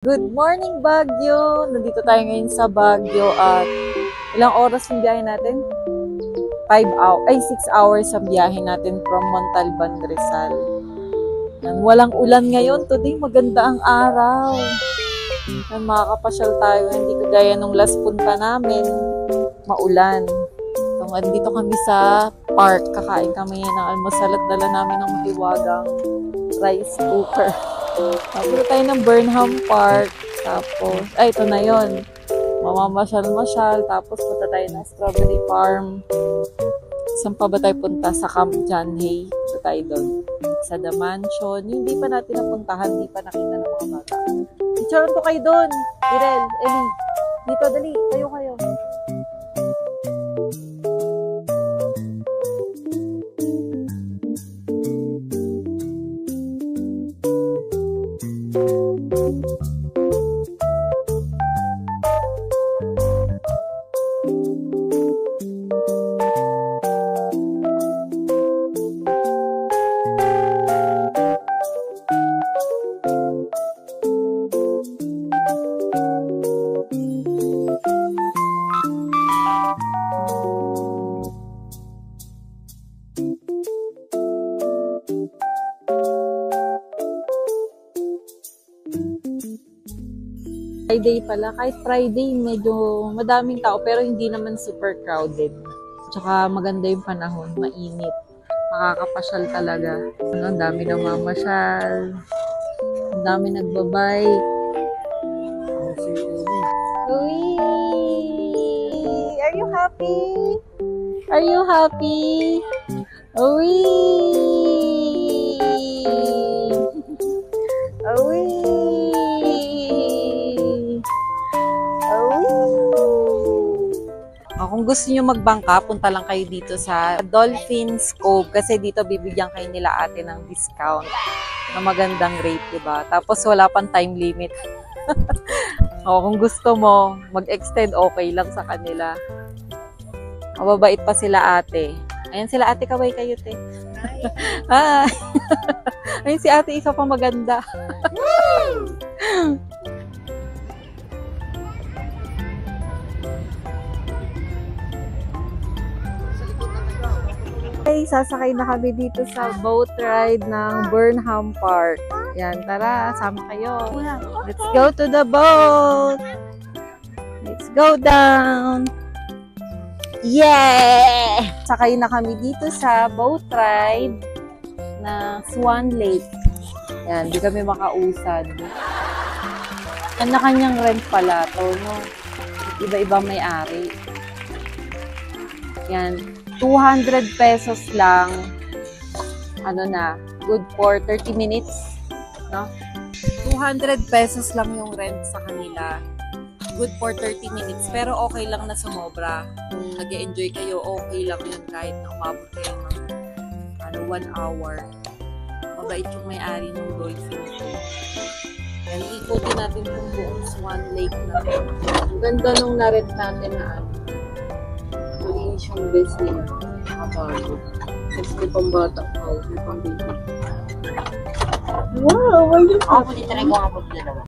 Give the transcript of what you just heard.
Good morning, Baguio! Nandito tayo ngayon sa Baguio at ilang oras yung biyahe natin? 6 hours ang biyahe natin from Montalban, Rizal. Yan, walang ulan ngayon. Today, maganda ang araw. Yan, makakapasyal tayo. Hindi kagaya nung last punta namin, maulan. So, andito kami sa park. Kakain kami ng almusal at dala namin ng mahiwagang rice cooker. Tapos tayo ng Burnham Park. Tapos, ito na yon. Mamamasyal-masyal. Tapos punta tayo ng Strawberry Farm. Saan pa ba tayo punta? Sa Camp John Hay. Punta tayo doon. Sa The Mansion. Hindi pa natin napuntahan. Hindi pa nakita ng mga bata. Picturean ko kayo doon. Irel, Ellie. Dito, dali. Kayo. Friday pala. Kahit Friday, medyo madaming tao pero hindi naman super crowded. Tsaka maganda yung panahon, mainit. Makakapasyal talaga. Ang dami ng mamasyal. Ang dami nagbabike. Uy! Are you happy? Are you happy? Uy! Uy! Kung gusto nyo magbangka, punta lang kayo dito sa Dolphins Cove kasi dito bibigyan kayo nila ate ng discount na magandang rate, diba? Tapos wala pang time limit. Kung gusto mo, mag-extend, okay lang sa kanila. Mababait pa sila ate. Ayan sila ate, kaway kayo, te. Hi! Ayun si ate, isa pa maganda. Okay, sasakay na kami dito sa boat ride ng Burnham Park. Yan, tara, sama kayo. Let's go to the boat! Let's go down! Yeah! Sakay na kami dito sa boat ride na Swan Lake. Yan, di kami makausad. Kanya-kanyang rent pala to, no? Iba-iba may-ari. Yan. 200 pesos lang, good for 30 minutes, no? 200 pesos lang yung rent sa kanila, good for 30 minutes, pero okay lang na sumobra. Kung nag-enjoy kayo, okay lang yun kahit na umabot kayo ng 1 hour. Mabait yung may-ari ng Dolphin Cove. Yan, ikutin natin yung buong Swan Lake na. Ang ganda nung na-rent natin na yung best nila. Nakabago. Kasi may pambatang house, may pambaby. Wow! Ako dito na yung mga pagdalawa.